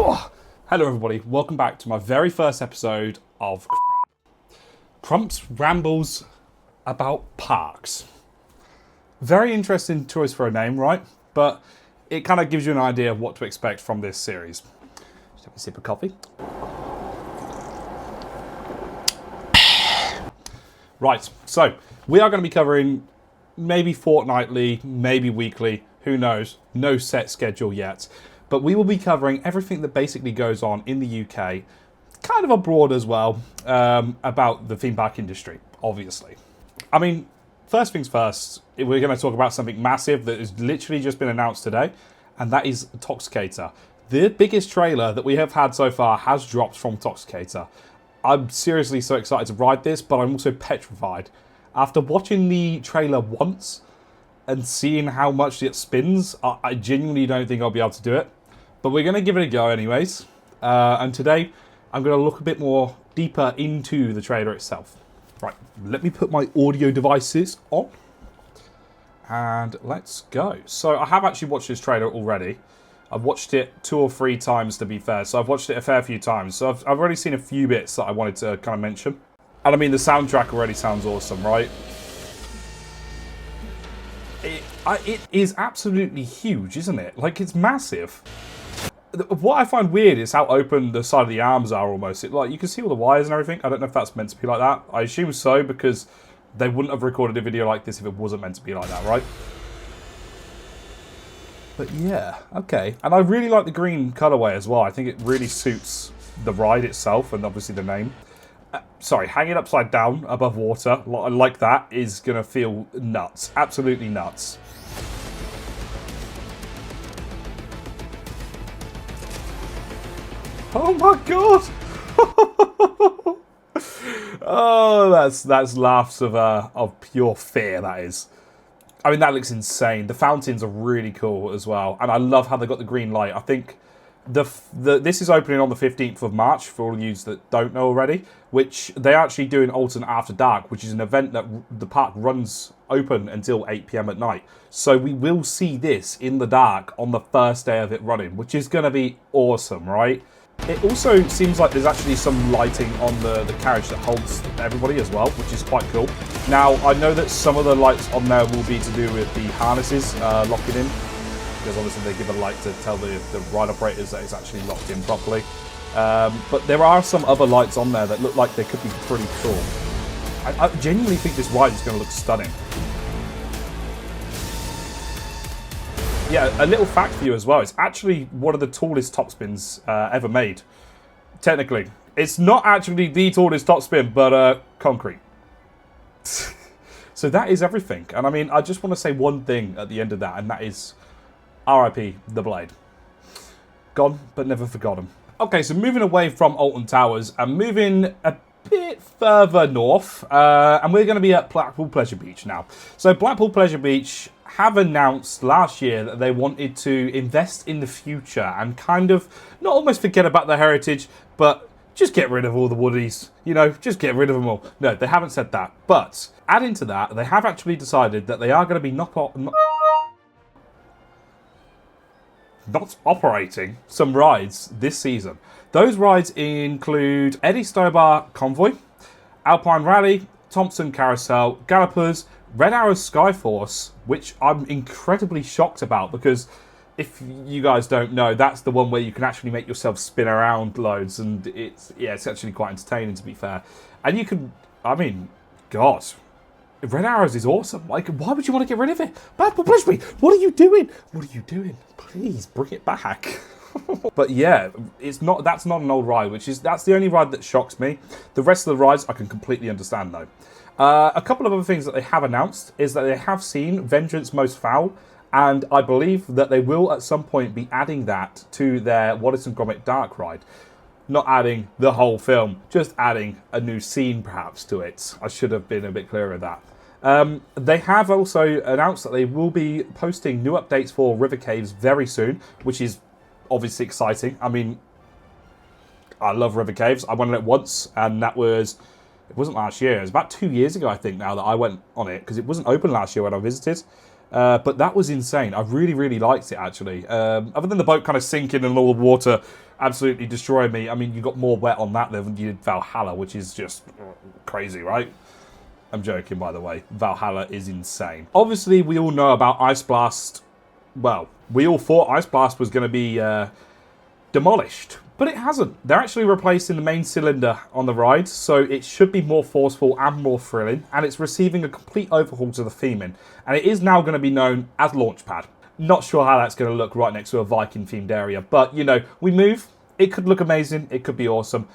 Oh, hello everybody, welcome back to my very first episode of Crumpz Rambles About Parks. Very interesting choice for a name, right? But it kind of gives you an idea of what to expect from this series. Just have a sip of coffee. Right, so we are going to be covering maybe fortnightly, maybe weekly, who knows, no set schedule yet. But we will be covering everything that basically goes on in the UK, kind of abroad as well, about the theme park industry, obviously. I mean, first things first, we're going to talk about something massive that has literally just been announced today, and that is Toxicator. The biggest trailer that we have had so far has dropped from Toxicator. I'm seriously so excited to ride this, but I'm also petrified. After watching the trailer once and seeing how much it spins, I genuinely don't think I'll be able to do it. But we're going to give it a go anyways. And today, I'm going to look a bit more deeper into the trailer itself. Right, let me put my audio devices on. And let's go. So I have actually watched this trailer already. I've watched it 2 or 3 times, to be fair. So I've watched it a fair few times. So I've already seen a few bits that I wanted to kind of mention. And I mean, the soundtrack already sounds awesome, right? It is absolutely huge, isn't it? Like, it's massive. What I find weird is how open the side of the arms are almost. Like, you can see all the wires and everything. I don't know if that's meant to be like that. I assume so, because they wouldn't have recorded a video like this if it wasn't meant to be like that, right? But yeah, okay. And I really like the green colourway as well. I think it really suits the ride itself and obviously the name. Sorry, hanging upside down above water like that is going to feel nuts. Absolutely nuts. Oh my god! Oh, that's laughs of pure fear, that is. I mean, that looks insane. The fountains are really cool as well. And I love how they got the green light. I think this is opening on the 15th of March, for all of you that don't know already, which they actually do in Alton After Dark, which is an event that the park runs open until 8 PM at night. So we will see this in the dark on the first day of it running, which is going to be awesome, right? It also seems like there's actually some lighting on the carriage that holds everybody as well, which is quite cool. Now, I know that some of the lights on there will be to do with the harnesses locking in, because obviously they give a light to tell the ride operators that it's actually locked in properly. But there are some other lights on there that look like they could be pretty cool. I genuinely think this ride is going to look stunning. Yeah, a little fact for you as well. It's actually one of the tallest top spins ever made. Technically. It's not actually the tallest top spin, but concrete. So that is everything. And I mean, I just want to say one thing at the end of that, and that is RIP the Blade. Gone, but never forgotten. Okay, so moving away from Alton Towers and moving a bit further north, and we're going to be at Blackpool Pleasure Beach now. So Blackpool Pleasure Beach have announced last year that they wanted to invest in the future and kind of not almost forget about the heritage, but just get rid of all the woodies, you know, just get rid of them all. No, they haven't said that. But adding to that, they have actually decided that they are going to be not operating some rides this season. Those rides include Eddie Stowbar Convoy, Alpine Rally, Thompson Carousel, Gallopers, Red Arrow Skyforce, which I'm incredibly shocked about, because if you guys don't know, that's the one where you can actually make yourself spin around loads, and it's actually quite entertaining, to be fair. And you can, I mean, God, Red Arrows is awesome. Like, why would you want to get rid of it? Blackpool Pleasure Beach, what are you doing? What are you doing? Please bring it back. But yeah, that's not an old ride, that's the only ride that shocks me. The rest of the rides I can completely understand though. A couple of other things that they have announced is that they have seen Vengeance Most Foul, and I believe that they will at some point be adding that to their Wallace and Gromit Dark ride. Not adding the whole film, just adding a new scene perhaps to it. I should have been a bit clearer with that. They have also announced that they will be posting new updates for River Caves very soon, which is obviously exciting. I mean, I love River Caves. I went on it once, and it wasn't last year. It was about 2 years ago, I think, now that I went on it, because it wasn't open last year when I visited. But that was insane. I really, really liked it, actually. Other than the boat kind of sinking and all the water absolutely destroying me, I mean, you got more wet on that than you did Valhalla, which is just crazy, right? I'm joking, by the way. Valhalla is insane. Obviously, we all know about Ice Blast. Well, we all thought Ice Blast was going to be demolished, but it hasn't. They're actually replacing the main cylinder on the ride, so it should be more forceful and more thrilling, and it's receiving a complete overhaul to the theming, and it is now going to be known as Launchpad. Not sure how that's going to look right next to a Viking-themed area, but, you know, we move. It could look amazing. It could be awesome.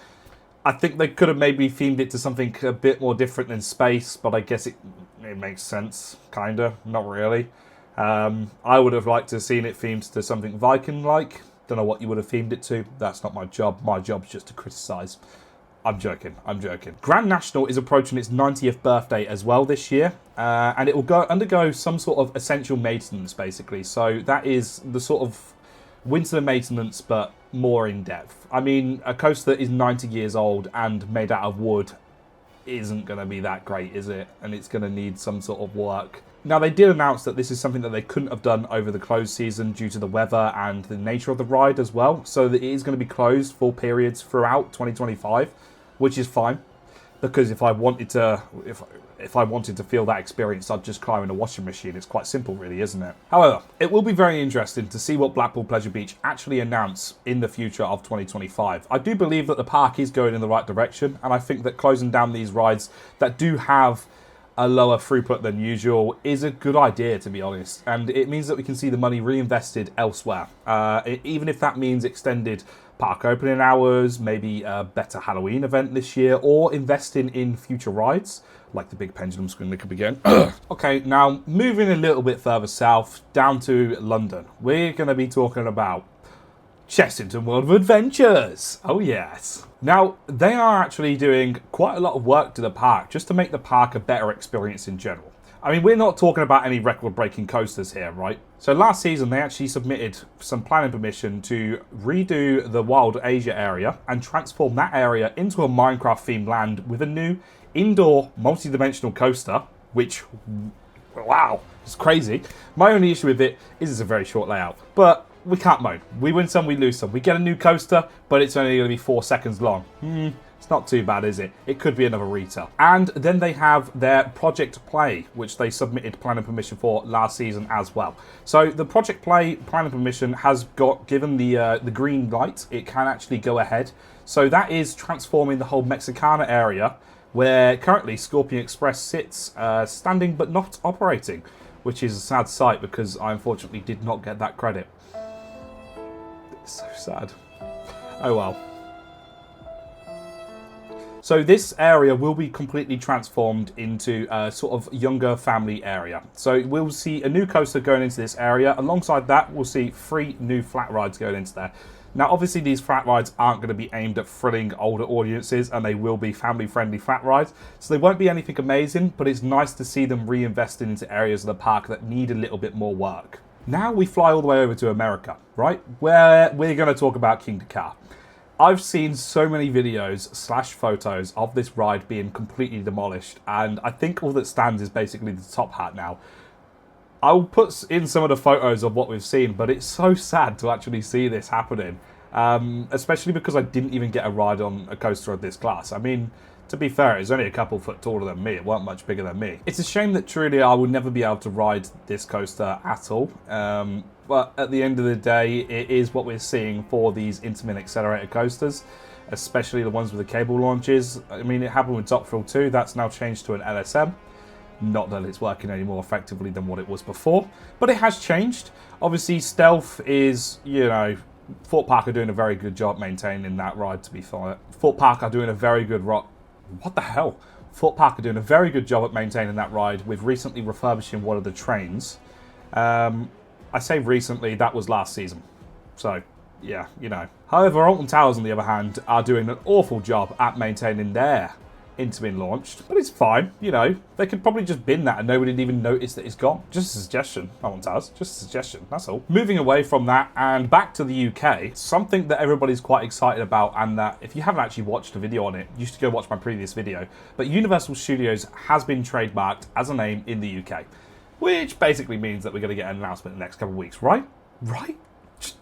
I think they could have maybe themed it to something a bit more different than space, but I guess it makes sense, kind of. Not really. I would have liked to have seen it themed to something Viking-like. Don't know what you would have themed it to. That's not my job. My job's just to criticise. I'm joking. I'm joking. Grand National is approaching its 90th birthday as well this year, and it will undergo some sort of essential maintenance, basically. So that is the sort of winter maintenance, but more in depth. I mean, a coaster that is 90 years old and made out of wood isn't going to be that great, is it? And it's going to need some sort of work. Now, they did announce that this is something that they couldn't have done over the closed season due to the weather and the nature of the ride as well. So that it is going to be closed for periods throughout 2025, which is fine. Because if I wanted to, if I wanted to feel that experience, I'd just climb in a washing machine. It's quite simple, really, isn't it? However, it will be very interesting to see what Blackpool Pleasure Beach actually announce in the future of 2025. I do believe that the park is going in the right direction, and I think that closing down these rides that do have a lower throughput than usual is a good idea, to be honest. And it means that we can see the money reinvested elsewhere. Even if that means extended park opening hours, maybe a better Halloween event this year, or investing in future rides, like the big pendulum swing that could begin. Okay, now moving a little bit further south, down to London. We're going to be talking about Chessington World of Adventures. Oh yes. Now, they are actually doing quite a lot of work to the park, just to make the park a better experience in general. I mean, we're not talking about any record-breaking coasters here, right? So last season, they actually submitted some planning permission to redo the Wild Asia area and transform that area into a Minecraft-themed land with a new indoor multi-dimensional coaster, which, wow, it's crazy. My only issue with it is it's a very short layout, but we can't moan. We win some, we lose some. We get a new coaster, but it's only going to be 4 seconds long. It's not too bad, is it? It could be another retail. And then they have their Project Play, which they submitted planning permission for last season as well. So the Project Play planning permission has got given the green light. It can actually go ahead. So that is transforming the whole Mexicana area, where currently Scorpion Express sits standing but not operating, which is a sad sight because I unfortunately did not get that credit. It's so sad. Oh well. So this area will be completely transformed into a sort of younger family area. So we'll see a new coaster going into this area. Alongside that, we'll see 3 new flat rides going into there. Now, obviously, these flat rides aren't going to be aimed at thrilling older audiences, and they will be family-friendly flat rides. So they won't be anything amazing, but it's nice to see them reinvesting into areas of the park that need a little bit more work. Now we fly all the way over to America, right? Where we're going to talk about Kingda Ka. I've seen so many videos / photos of this ride being completely demolished, and I think all that stands is basically the top hat now. I'll put in some of the photos of what we've seen, but it's so sad to actually see this happening, especially because I didn't even get a ride on a coaster of this class. I mean, to be fair, it's only a couple foot taller than me. It weren't much bigger than me. It's a shame that truly I will never be able to ride this coaster at all. But at the end of the day, it is what we're seeing for these Intamin accelerator coasters, especially the ones with the cable launches. I mean, it happened with Top Thrill 2. That's now changed to an LSM. Not that it's working any more effectively than what it was before, but it has changed. Obviously, Stealth is, you know, Thorpe Park are doing a very good job maintaining that ride, to be fair. Thorpe Park are doing a very good What the hell? Thorpe Park are doing a very good job at maintaining that ride with recently refurbishing one of the trains. I say recently, that was last season. So, yeah, you know. However, Alton Towers, on the other hand, are doing an awful job at maintaining their Intamin launched. But it's fine, you know. They could probably just bin that and nobody would even notice that it's gone. Just a suggestion, Alton Towers. Just a suggestion, that's all. Moving away from that and back to the UK, something that everybody's quite excited about, and that if you haven't actually watched a video on it, you should go watch my previous video. But Universal Studios has been trademarked as a name in the UK. which basically means that we're going to get an announcement in the next couple of weeks, right? Right?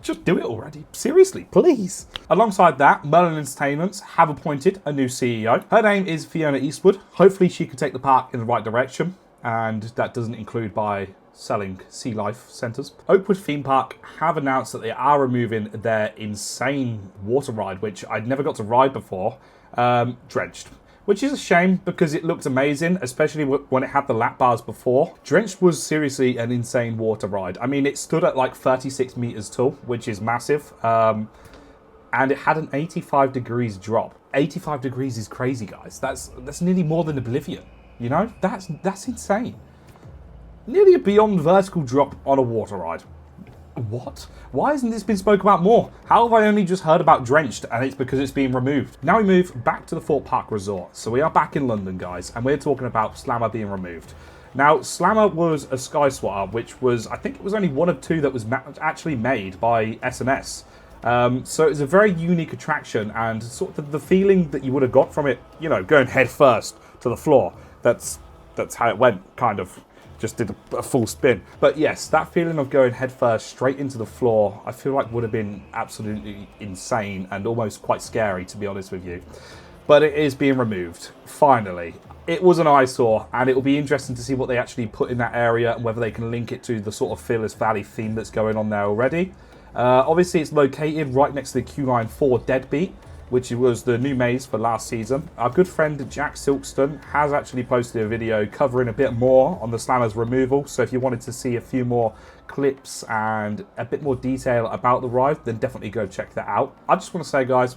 Just do it already. Seriously, please. Alongside that, Merlin Entertainments have appointed a new CEO. Her name is Fiona Eastwood. Hopefully she can take the park in the right direction, and that doesn't include by selling sea life centres. Oakwood Theme Park have announced that they are removing their insane water ride, which I'd never got to ride before, Drenched. Which is a shame because it looked amazing, especially when it had the lap bars before. Drenched was seriously an insane water ride. I mean, it stood at like 36 metres tall, which is massive. And it had an 85 degrees drop. 85 degrees is crazy, guys. That's nearly more than Oblivion. You know, that's insane. Nearly a beyond vertical drop on a water ride. What? Why hasn't this been spoken about more? How have I only just heard about Drenched and it's because it's being removed? Now we move back to the Thorpe Park Resort. So we are back in London, guys, and we're talking about Slammer being removed. Now, Slammer was a Sky Swatter, which was, I think it was only one of two that was actually made by S&S. So it was a very unique attraction, and sort of the feeling that you would have got from it, you know, going head first to the floor. That's how it went, kind of. Just did a full spin. But yes, that feeling of going headfirst straight into the floor, I feel like would have been absolutely insane and almost quite scary, to be honest with you. But it is being removed, finally. It was an eyesore, and it will be interesting to see what they actually put in that area and whether they can link it to the sort of Fearless Valley theme that's going on there already. Obviously, it's located right next to the Q-Line 4 Deadbeat, which was the new maze for last season. Our good friend Jack Silkston has actually posted a video covering a bit more on the Slammer's removal, so if you wanted to see a few more clips and a bit more detail about the ride, then definitely go check that out. I just want to say, guys,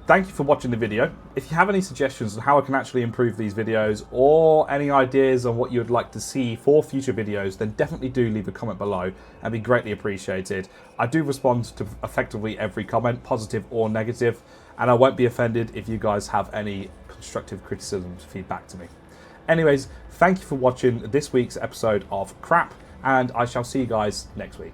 thank you for watching the video. If you have any suggestions on how I can actually improve these videos, or any ideas on what you would like to see for future videos, then definitely do leave a comment below and be greatly appreciated. I do respond to effectively every comment, positive or negative, and I won't be offended if you guys have any constructive criticism to feed back to me. Anyways, thank you for watching this week's episode of Crap, and I shall see you guys next week.